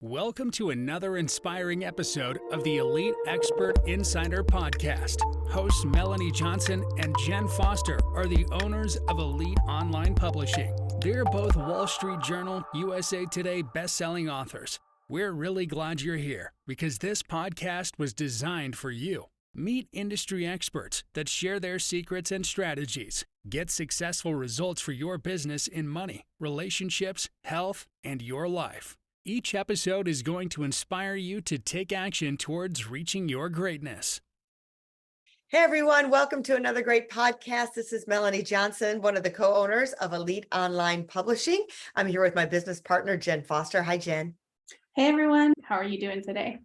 Welcome to another inspiring episode of the Elite Expert Insider Podcast. Hosts Melanie Johnson and Jen Foster are the owners of Elite Online Publishing. They're both Wall Street Journal, USA Today best-selling authors. We're really glad you're here because this podcast was designed for you. Meet industry experts that share their secrets and strategies. Get successful results for your business in money, relationships, health, and your life. Each episode is going to inspire you to take action towards reaching your greatness. Hey everyone, welcome to another great podcast. This is Melanie Johnson, one of the co-owners of Elite Online Publishing. I'm here with my business partner, Jenn Foster. Hi, Jen. Hey everyone, how are you doing today?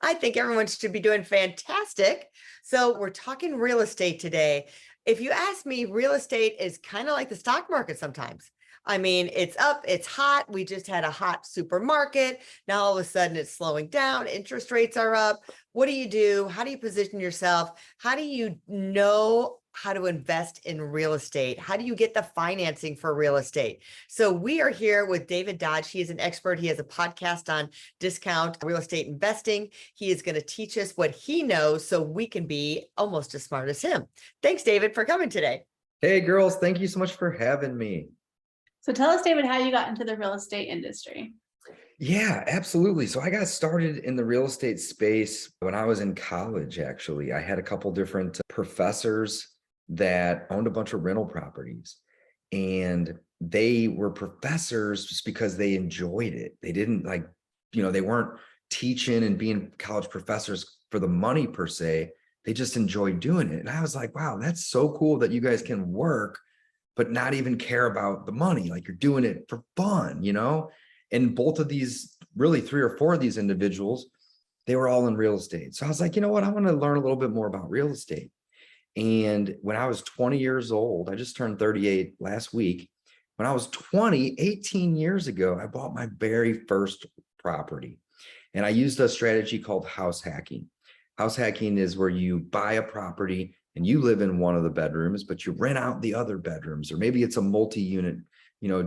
I think everyone should be doing fantastic. So we're talking real estate today. If you ask me, real estate is kind of like the stock market sometimes. I mean, it's up, it's hot. We just had a hot supermarket. Now all of a sudden it's slowing down. Interest rates are up. What do you do? How do you position yourself? How do you know how to invest in real estate? How do you get the financing for real estate? So we are here with David Dodge. He is an expert. He has a podcast on discount real estate investing. He is going to teach us what he knows so we can be almost as smart as him. Thanks, David, for coming today. Hey, girls. Thank you so much for having me. So tell us, David, how you got into the real estate industry. Yeah, absolutely. So I got started in the real estate space when I was in college, actually. I had a couple different professors that owned a bunch of rental properties, and they were professors just because they enjoyed it. They didn't they weren't teaching and being college professors for the money per se. They just enjoyed doing it. And I was like, wow, that's so cool that you guys can work but not even care about the money. Like you're doing it for fun, And both of these, really 3 or 4 of these individuals, they were all in real estate. So I was like, you know what? I want to learn a little bit more about real estate. And when I was 20 years old, I just turned 38 last week. When I was 20, 18 years ago, I bought my very first property. And I used a strategy called house hacking. House hacking is where you buy a property and you live in one of the bedrooms, but you rent out the other bedrooms, or maybe it's a multi-unit,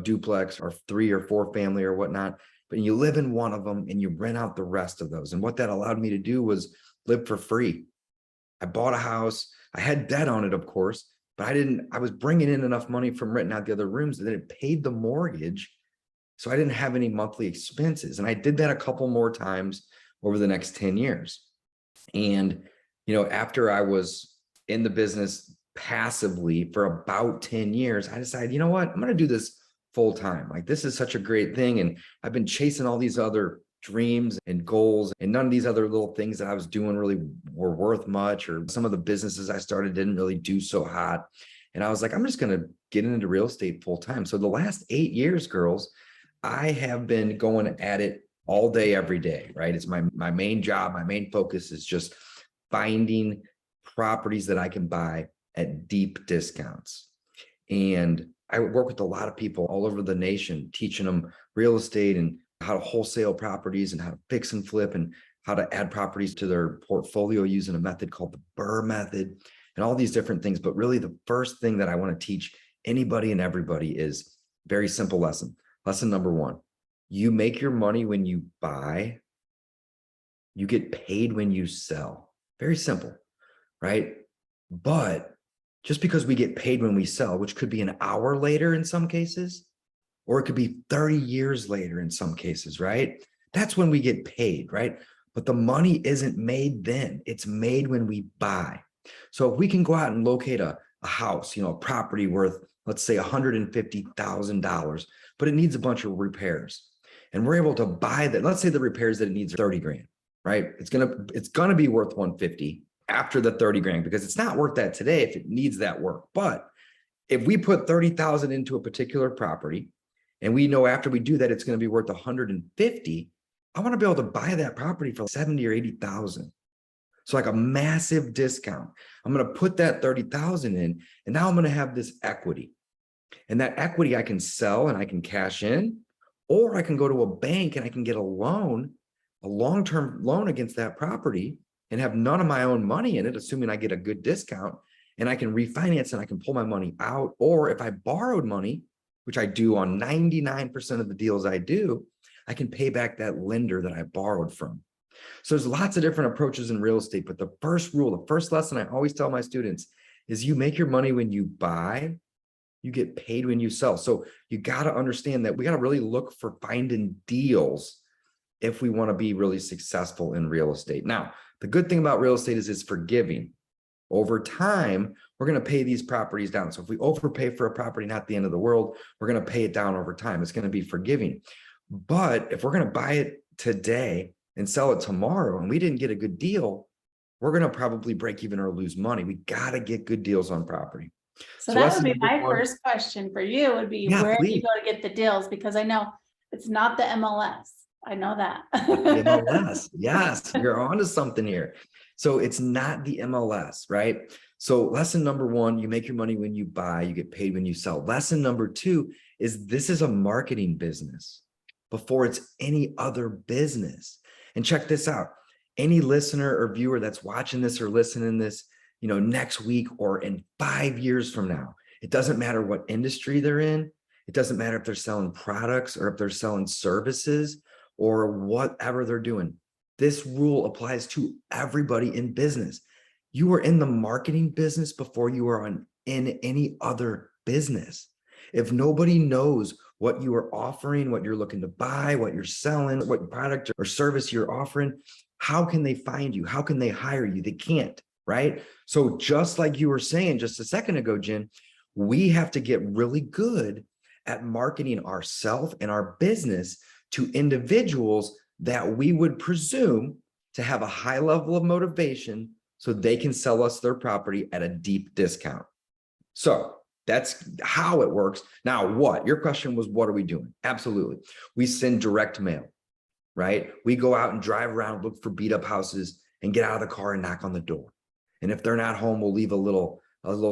duplex or 3 or 4 family or whatnot, but you live in one of them and you rent out the rest of those. And what that allowed me to do was live for free. I bought a house. I had debt on it, of course, but I was bringing in enough money from renting out the other rooms that it paid the mortgage. So I didn't have any monthly expenses. And I did that a couple more times over the next 10 years. And, after I was in the business passively for about 10 years, I decided, you know what, I'm going to do this full time. Like, this is such a great thing. And I've been chasing all these other dreams and goals, and none of these other little things that I was doing really were worth much, or some of the businesses I started didn't really do so hot. And I was like, I'm just going to get into real estate full time. So the last 8 years, girls, I have been going at it all day, every day, right? It's my main job. My main focus is just finding properties that I can buy at deep discounts. And I work with a lot of people all over the nation, teaching them real estate and how to wholesale properties and how to fix and flip and how to add properties to their portfolio using a method called the BRRRR Method and all these different things. But really the first thing that I want to teach anybody and everybody is very simple lesson. Lesson number 1, you make your money when you buy, you get paid when you sell. Very simple. Right? But just because we get paid when we sell, which could be an hour later in some cases, or it could be 30 years later in some cases, right? That's when we get paid, right? But the money isn't made then. It's made when we buy. So if we can go out and locate a house, a property worth, let's say $150,000, but it needs a bunch of repairs. And we're able to buy that. Let's say the repairs that it needs 30 grand, right? It's gonna be worth 150. After the 30 grand, because it's not worth that today if it needs that work. But if we put 30,000 into a particular property and we know after we do that, it's going to be worth 150, I want to be able to buy that property for 70 or 80,000. So like a massive discount. I'm going to put that 30,000 in, and now I'm going to have this equity. And that equity I can sell and I can cash in, or I can go to a bank and I can get a loan, a long-term loan against that property, and have none of my own money in it, assuming I get a good discount, and I can refinance and I can pull my money out. Or if I borrowed money, which I do on 99% of the deals I do, I can pay back that lender that I borrowed from. So there's lots of different approaches in real estate, but the first rule, the first lesson I always tell my students is you make your money when you buy, you get paid when you sell. So you got to understand that we got to really look for finding deals if we want to be really successful in real estate. Now, the good thing about real estate is it's forgiving. Over time, we're going to pay these properties down. So if we overpay for a property, not the end of the world, we're going to pay it down over time. It's going to be forgiving. But if we're going to buy it today and sell it tomorrow and we didn't get a good deal, we're going to probably break even or lose money. We got to get good deals on property. So that would be my first question for you would be, where do you go to get the deals? Because I know it's not the MLS. I know that. The MLS. Yes, you're onto something here. So it's not the MLS, right? So lesson number one, you make your money when you buy, you get paid when you sell. Lesson number two is this is a marketing business before it's any other business. And check this out. Any listener or viewer that's watching this or listening to this, next week or in 5 years from now, it doesn't matter what industry they're in. It doesn't matter if they're selling products or if they're selling services or whatever they're doing. This rule applies to everybody in business. You were in the marketing business before you were in any other business. If nobody knows what you are offering, what you're looking to buy, what you're selling, what product or service you're offering, how can they find you? How can they hire you? They can't, right? So just like you were saying just a second ago, Jen, we have to get really good at marketing ourselves and our business to individuals that we would presume to have a high level of motivation so they can sell us their property at a deep discount. So that's how it works. Now, what? Your question was, what are we doing? Absolutely. We send direct mail, right? We go out and drive around, look for beat up houses and get out of the car and knock on the door. And if they're not home, we'll leave a little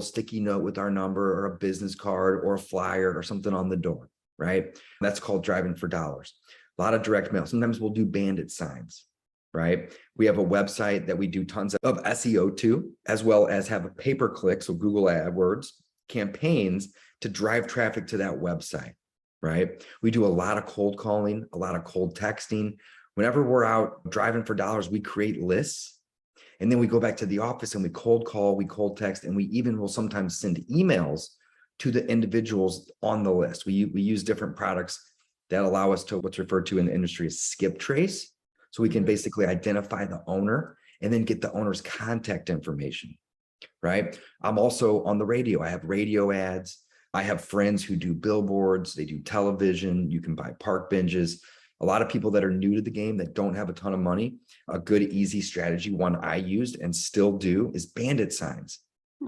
sticky note with our number or a business card or a flyer or something on the door, right? That's called driving for dollars. A lot of direct mail. Sometimes we'll do bandit signs, right? We have a website that we do tons of SEO to, as well as have a pay-per-click, so Google AdWords campaigns to drive traffic to that website, right? We do a lot of cold calling, a lot of cold texting. Whenever we're out driving for dollars, we create lists. And then we go back to the office and we cold call, we cold text, and we even will sometimes send emails to the individuals on the list. We use different products that allow us to what's referred to in the industry as skip trace. So we can basically identify the owner and then get the owner's contact information, right? I'm also on the radio. I have radio ads. I have friends who do billboards. They do television. You can buy park benches. A lot of people that are new to the game that don't have a ton of money, a good, easy strategy, one I used and still do, is bandit signs.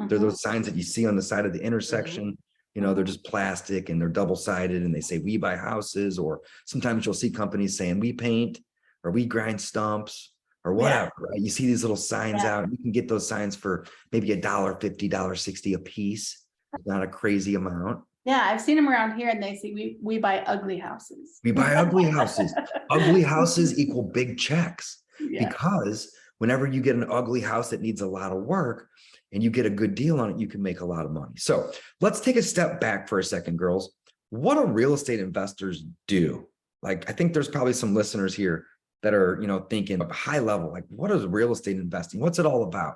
They're those signs that you see on the side of the intersection. They're just plastic and they're double-sided and they say, we buy houses, or sometimes you'll see companies saying we paint or we grind stumps or whatever, right? You see these little signs out, and you can get those signs for maybe $1.50, $1.60 a piece. Not a crazy amount. Yeah, I've seen them around here and they say we buy ugly houses. We buy ugly houses. Ugly houses equal big checks, because whenever you get an ugly house that needs a lot of work and you get a good deal on it, you can make a lot of money. So let's take a step back for a second, girls. What do real estate investors do? Like, I think there's probably some listeners here that are, thinking at a high level, like, what is real estate investing? What's it all about?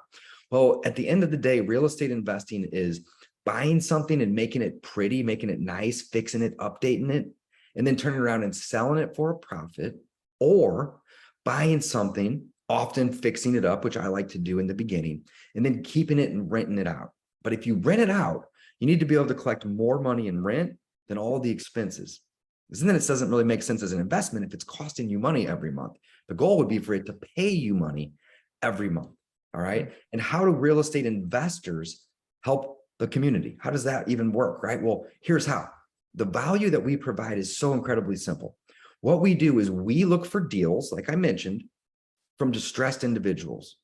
Well, at the end of the day, real estate investing is buying something and making it pretty, making it nice, fixing it, updating it, and then turning around and selling it for a profit, or buying something, often fixing it up, which I like to do in the beginning, and then keeping it and renting it out. But if you rent it out, you need to be able to collect more money in rent than all the expenses. Because then it doesn't really make sense as an investment if it's costing you money every month. The goal would be for it to pay you money every month. All right. And how do real estate investors help the community? How does that even work? Right. Well, here's how. The value that we provide is so incredibly simple. What we do is we look for deals, like I mentioned, from distressed individuals.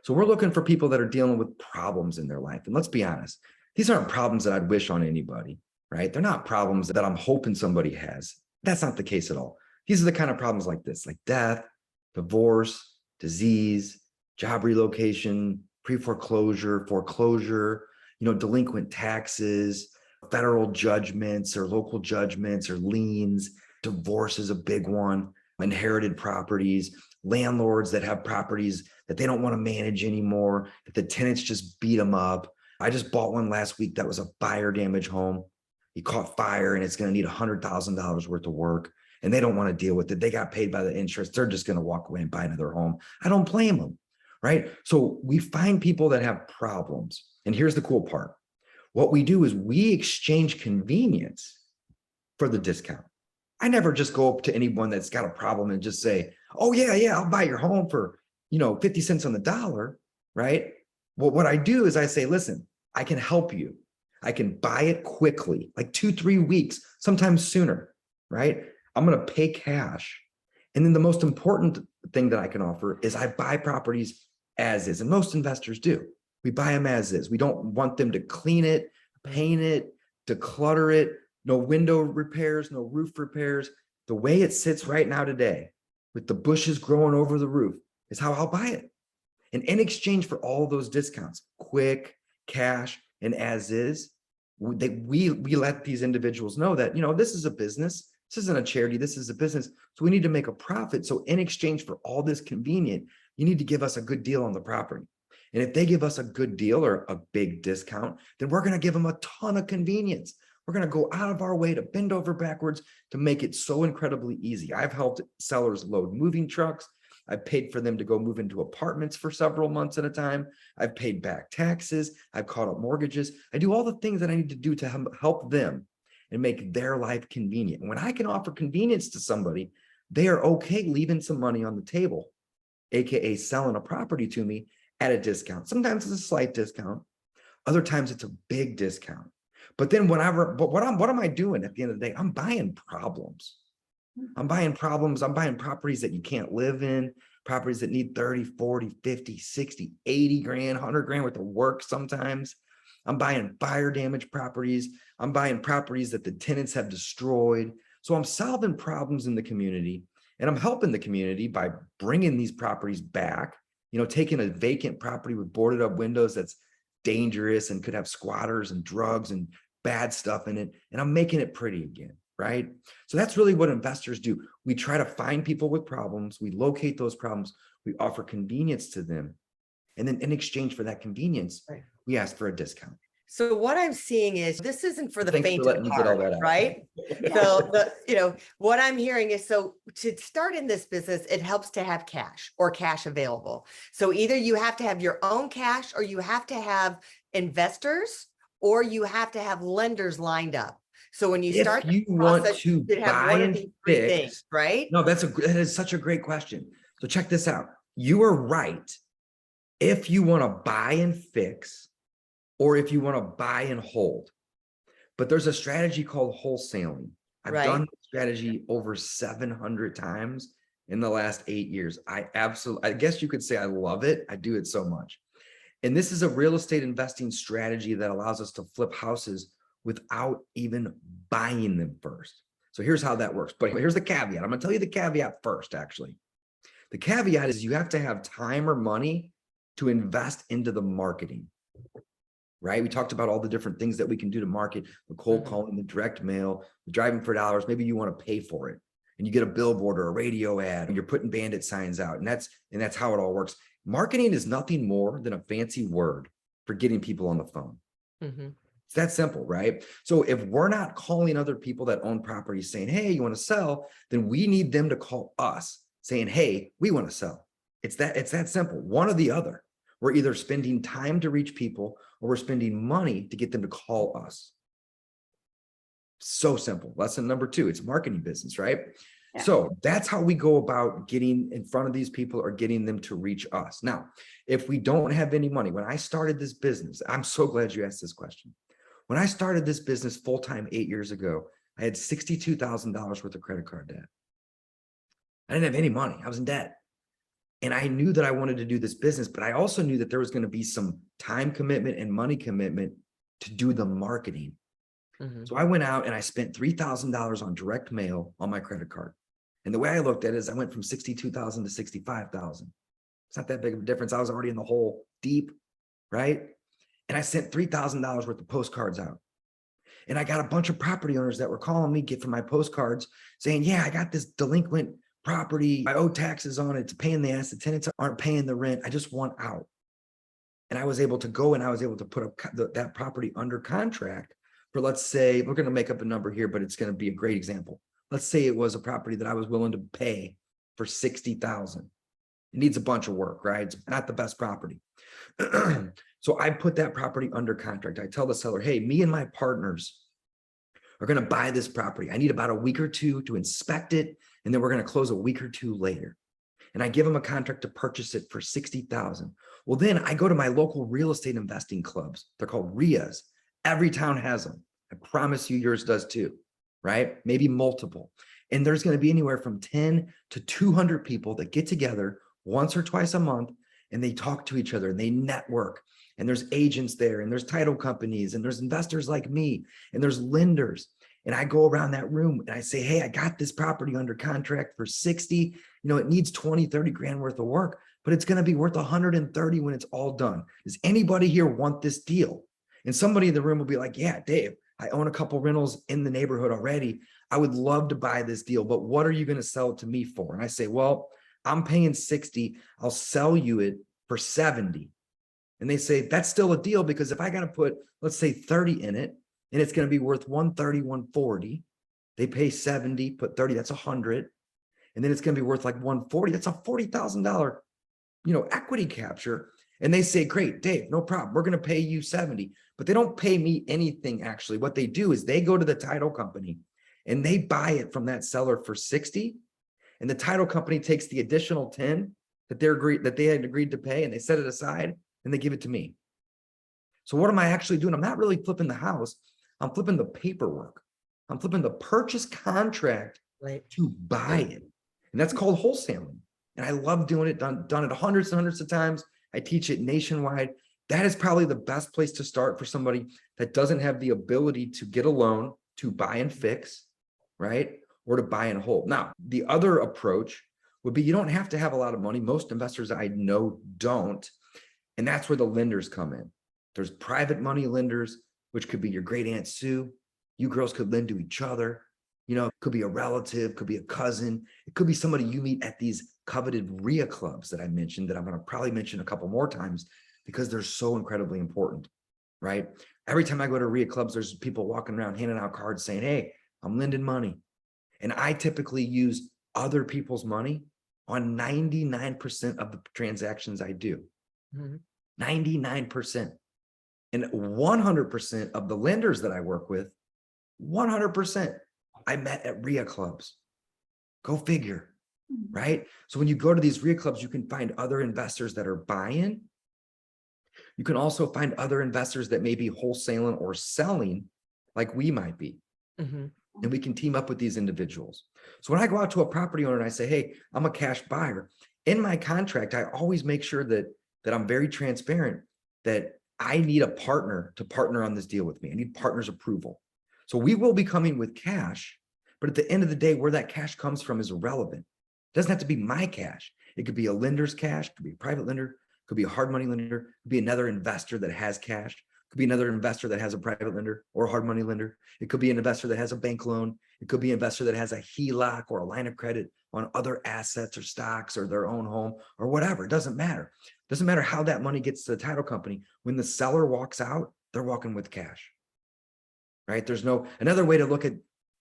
So we're looking for people that are dealing with problems in their life. And let's be honest, these aren't problems that I'd wish on anybody, right? They're not problems that I'm hoping somebody has. That's not the case at all. These are the kind of problems like this, like death, divorce, disease, job relocation, pre-foreclosure, foreclosure, delinquent taxes, federal judgments or local judgments or liens, Divorce is a big one. Inherited properties, landlords that have properties that they don't want to manage anymore, that the tenants just beat them up. I just bought one last week that was a fire damage home. He caught fire and it's going to need $100,000 worth of work. And they don't want to deal with it. They got paid by the insurance. They're just going to walk away and buy another home. I don't blame them, right? So we find people that have problems. And here's the cool part. What we do is we exchange convenience for the discount. I never just go up to anyone that's got a problem and just say, oh yeah, I'll buy your home for, 50 cents on the dollar, right? Well, what I do is I say, listen, I can help you. I can buy it quickly, like 2-3 weeks, sometimes sooner, right? I'm going to pay cash. And then the most important thing that I can offer is I buy properties as is. And most investors do. We buy them as is. We don't want them to clean it, paint it, declutter it, no window repairs, no roof repairs. The way it sits right now today with the bushes growing over the roof is how I'll buy it. And in exchange for all those discounts, quick, cash, and as is, we let these individuals know that, this is a business. This isn't a charity. This is a business. So we need to make a profit. So in exchange for all this convenient, you need to give us a good deal on the property. And if they give us a good deal or a big discount, then we're going to give them a ton of convenience. We're going to go out of our way to bend over backwards to make it so incredibly easy. I've helped sellers load moving trucks. I've paid for them to go move into apartments for several months at a time. I've paid back taxes. I've caught up mortgages. I do all the things that I need to do to help them and make their life convenient. And when I can offer convenience to somebody, they are okay leaving some money on the table, AKA selling a property to me at a discount. Sometimes it's a slight discount. Other times it's a big discount. But then what am I doing at the end of the day? I'm buying problems. I'm buying problems. I'm buying properties that you can't live in, properties that need 30, 40, 50, 60, 80 grand, 100 grand worth of work sometimes. I'm buying fire damage properties. I'm buying properties that the tenants have destroyed. So I'm solving problems in the community, and I'm helping the community by bringing these properties back, taking a vacant property with boarded up windows that's dangerous and could have squatters and drugs and bad stuff in it. And I'm making it pretty again, right? So that's really what investors do. We try to find people with problems. We locate those problems. We offer convenience to them. And then in exchange for that convenience, right, we ask for a discount. So what I'm seeing is this isn't for the Thanks faint for letting of me get all heart, that out. right? So what I'm hearing is, so to start in this business, it helps to have cash or cash available. So either you have to have your own cash, or you have to have investors, or you have to have lenders lined up. So when you start, if you want to buy and fix things, right? No, that is such a great question. So check this out. You are right. If you want to buy and fix, or if you want to buy and hold. But there's a strategy called wholesaling. I've done the strategy over 700 times in the last 8 years. I guess you could say I love it. I do it so much. And this is a real estate investing strategy that allows us to flip houses without even buying them first. So here's how that works. But here's the caveat. I'm going to tell you the caveat first, actually. The caveat is you have to have time or money to invest into the marketing. Right? We talked about all the different things that we can do to market, the cold calling, the direct mail, the driving for dollars. Maybe you want to pay for it and you get a billboard or a radio ad and you're putting bandit signs out. And that's how it all works. Marketing is nothing more than a fancy word for getting people on the phone. It's that simple, right? So if we're not calling other people that own properties saying, hey, you want to sell, then we need them to call us saying, hey, we want to sell. It's that simple, one or the other. We're either spending time to reach people or we're spending money to get them to call us. So simple. Lesson number 2, it's marketing business, right? Yeah. So that's how we go about getting in front of these people or getting them to reach us. Now, if we don't have any money, when I started this business, I'm so glad you asked this question. When I started this business full-time 8 years ago, I had $62,000 worth of credit card debt. I didn't have any money. I was in debt. And I knew that I wanted to do this business, but I also knew that there was going to be some time commitment and money commitment to do the marketing. So I went out and I spent $3,000 on direct mail on my credit card. And the way I looked at it is I went from $62,000 to $65,000. It's not that big of a difference. I was already in the hole deep, right? And I sent $3,000 worth of postcards out. And I got a bunch of property owners that were calling me, get from my postcards saying, yeah, I got this delinquent property. I owe taxes on it. It's a pain in the ass. The tenants aren't paying the rent. I just want out. And I was able to go and I was able to put up that property under contract for, let's say, we're going to make up a number here, but it's going to be a great example. Let's say it was a property that I was willing to pay for $60,000. It needs a bunch of work, right? It's not the best property. So I put that property under contract. I tell the seller, hey, me and my partners are going to buy this property. I need about a week or two to inspect it. And then we're going to close a week or two later. And I give them a contract to purchase it for $60,000. Well, then I go to my local real estate investing clubs. They're called RIAs. Every town has them. I promise you yours does too, right? Maybe multiple. And there's going to be anywhere from 10 to 200 people that get together once or twice a month, and they talk to each other and they network. And there's agents there, and there's title companies, and there's investors like me, and there's lenders. And I go around that room and I say, hey, I got this property under contract for 60. It needs 20, 30 grand worth of work, but it's going to be worth 130 when it's all done. Does anybody here want this deal? And somebody in the room will be like, yeah, Dave, I own a couple rentals in the neighborhood already. I would love to buy this deal, but what are you going to sell it to me for? And I say, well, I'm paying 60. I'll sell you it for 70. And they say, that's still a deal, because if I got to put, let's say 30 in it, and it's going to be worth 130, 140, they pay 70, put 30, that's 100. And then it's going to be worth like 140. That's a $40,000, equity capture. And they say, great, Dave, no problem. We're going to pay you 70, but they don't pay me anything. Actually, what they do is they go to the title company and they buy it from that seller for 60. And the title company takes the additional 10 that they had agreed to pay, and they set it aside and they give it to me. So what am I actually doing? I'm not really flipping the house. I'm flipping the paperwork. I'm flipping the purchase contract to buy it. And that's called wholesaling. And I love doing it, done it hundreds and hundreds of times. I teach it nationwide. That is probably the best place to start for somebody that doesn't have the ability to get a loan to buy and fix, right? Or to buy and hold. Now, the other approach would be, you don't have to have a lot of money. Most investors I know don't. And that's where the lenders come in. There's private money lenders, which could be your great Aunt Sue. You girls could lend to each other. It could be a relative, could be a cousin. It could be somebody you meet at these coveted RIA clubs that I mentioned, that I'm going to probably mention a couple more times because they're so incredibly important, right? Every time I go to RIA clubs, there's people walking around handing out cards saying, hey, I'm lending money. And I typically use other people's money on 99% of the transactions I do. 99%. And 100% of the lenders that I work with, 100%, I met at RIA clubs. Go figure, right? So when you go to these RIA clubs, you can find other investors that are buying. You can also find other investors that may be wholesaling or selling, like we might be. And we can team up with these individuals. So when I go out to a property owner and I say, hey, I'm a cash buyer, in my contract, I always make sure that I'm very transparent, that I need a partner to partner on this deal with me. I need partner's approval. So we will be coming with cash, but at the end of the day, where that cash comes from is irrelevant. It doesn't have to be my cash. It could be a lender's cash, it could be a private lender, could be a hard money lender, it could be another investor that has cash, it could be another investor that has a private lender or a hard money lender. It could be an investor that has a bank loan. It could be an investor that has a HELOC or a line of credit on other assets or stocks or their own home or whatever. It doesn't matter. It doesn't matter how that money gets to the title company. When the seller walks out, they're walking with cash, right? There's no, another way to look at,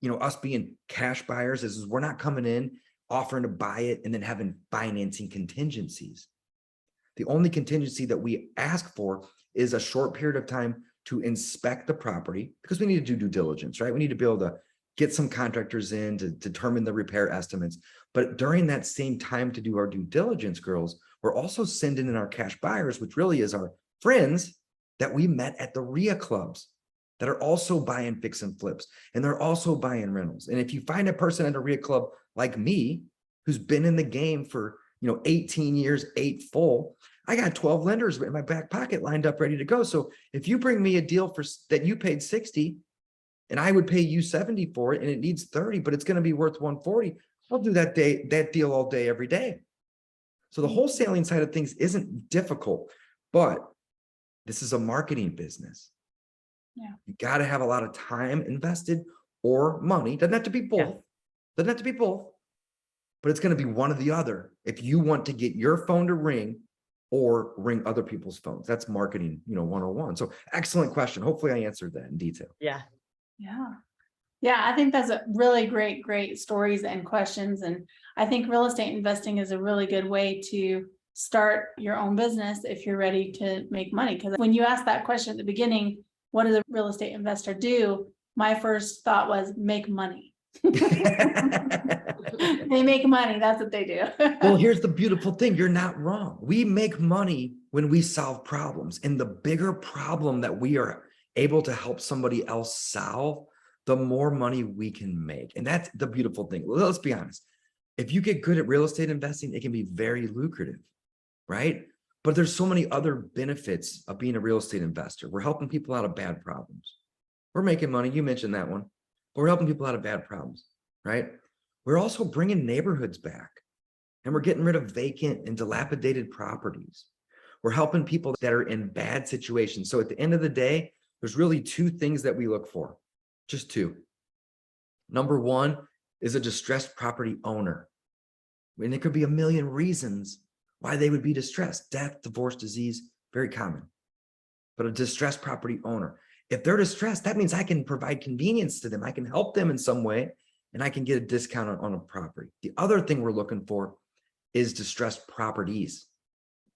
us being cash buyers is we're not coming in offering to buy it and then having financing contingencies. The only contingency that we ask for is a short period of time to inspect the property, because we need to do due diligence, right? We need to be able to get some contractors in to determine the repair estimates. But during that same time to do our due diligence, girls, we're also sending in our cash buyers, which really is our friends that we met at the RIA clubs that are also buying fix and flips, and they're also buying rentals. And if you find a person at a RIA club like me, who's been in the game for 18 years, 8 full, I got 12 lenders in my back pocket lined up ready to go. So if you bring me a deal that you paid 60 and I would pay you 70 for it, and it needs 30, but it's going to be worth 140, I'll do that deal all day, every day. So the wholesaling side of things isn't difficult, but this is a marketing business. You got to have a lot of time invested or money. Doesn't have to be both. Yeah. Doesn't have to be both, but it's going to be one or the other if you want to get your phone to ring or ring other people's phones. That's marketing, 101. So excellent question. Hopefully I answered that in detail. Yeah. Yeah. Yeah, I think that's a really great stories and questions. And I think real estate investing is a really good way to start your own business if you're ready to make money. Because when you asked that question at the beginning, what does a real estate investor do? My first thought was make money. They make money. That's what they do. Well, here's the beautiful thing. You're not wrong. We make money when we solve problems. And the bigger problem that we are able to help somebody else solve, the more money we can make. And that's the beautiful thing. Let's be honest. If you get good at real estate investing, it can be very lucrative, right? But there's so many other benefits of being a real estate investor. We're helping people out of bad problems. We're making money. You mentioned that one. But we're helping people out of bad problems, right? We're also bringing neighborhoods back, and we're getting rid of vacant and dilapidated properties. We're helping people that are in bad situations. So at the end of the day, there's really two things that we look for, just two. Number one is a distressed property owner. And there could be a million reasons why they would be distressed. Death, divorce, disease, very common. But a distressed property owner. If they're distressed, that means I can provide convenience to them. I can help them in some way, and I can get a discount on a property. The other thing we're looking for is distressed properties.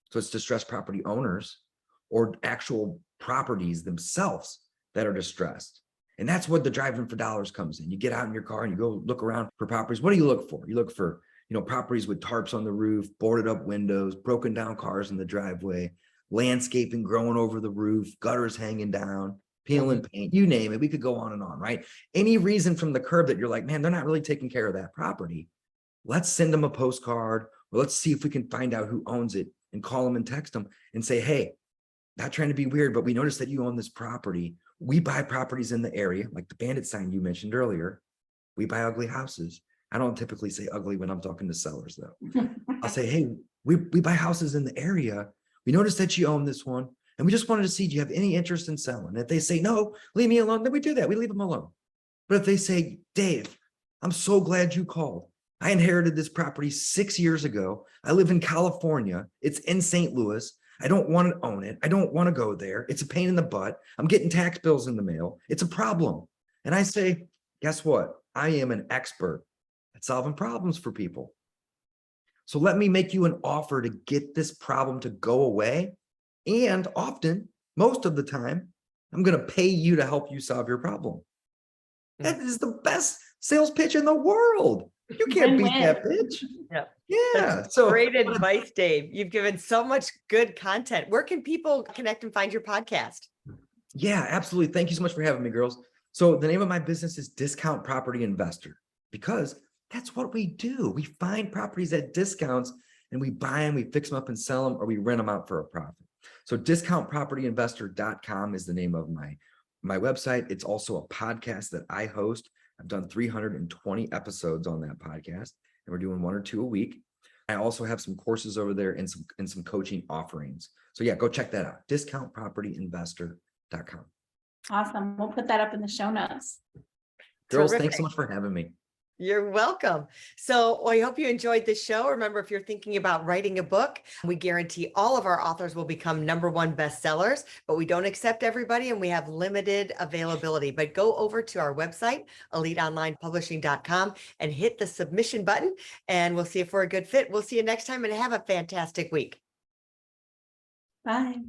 So it's distressed property owners or actual properties themselves that are distressed. And that's what the driving for dollars comes in. You get out in your car and you go look around for properties. What do you look for? You look for, properties with tarps on the roof, boarded up windows, broken down cars in the driveway, landscaping growing over the roof, gutters hanging down, peeling paint, you name it. We could go on and on, right? Any reason from the curb that you're like, man, they're not really taking care of that property. Let's send them a postcard, or let's see if we can find out who owns it and call them and text them and say, hey, not trying to be weird, but we noticed that you own this property. We buy properties in the area, like the bandit sign you mentioned earlier. We buy ugly houses. I don't typically say ugly when I'm talking to sellers, though. I'll say, hey, we buy houses in the area. We noticed that you own this one, and we just wanted to see, do you have any interest in selling? If they say, no, leave me alone, then we do that. We leave them alone. But if they say, Dave, I'm so glad you called. I inherited this property 6 years ago. I live in California. It's in St. Louis. I don't want to own it. I don't want to go there. It's a pain in the butt. I'm getting tax bills in the mail. It's a problem. And I say, guess what? I am an expert at solving problems for people. So let me make you an offer to get this problem to go away. And often, most of the time, I'm going to pay you to help you solve your problem. That is the best sales pitch in the world. You can't beat that pitch. Yeah. So great advice, Dave. You've given so much good content. Where can people connect and find your podcast? Yeah, absolutely. Thank you so much for having me, girls. So the name of my business is Discount Property Investor, because that's what we do. We find properties at discounts and we buy them, we fix them up and sell them, or we rent them out for a profit. So discountpropertyinvestor.com is the name of my website. It's also a podcast that I host. I've done 320 episodes on that podcast, and we're doing 1 or 2 a week. I also have some courses over there and some coaching offerings. So yeah, go check that out. Discountpropertyinvestor.com. Awesome. We'll put that up in the show notes. Girls, Terrific. thanks so much for having me. You're welcome. So I hope you enjoyed this show. Remember, if you're thinking about writing a book, we guarantee all of our authors will become #1 bestsellers, but we don't accept everybody and we have limited availability. But go over to our website, eliteonlinepublishing.com, and hit the submission button, and we'll see if we're a good fit. We'll see you next time, and have a fantastic week. Bye.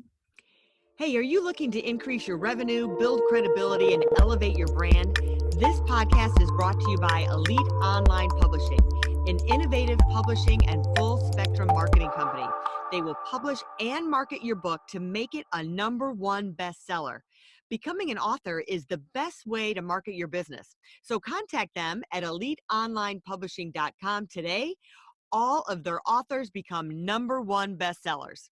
Hey, are you looking to increase your revenue, build credibility, and elevate your brand? This podcast is brought to you by Elite Online Publishing, an innovative publishing and full spectrum marketing company. They will publish and market your book to make it a #1 bestseller. Becoming an author is the best way to market your business. So contact them at eliteonlinepublishing.com today. All of their authors become #1 bestsellers.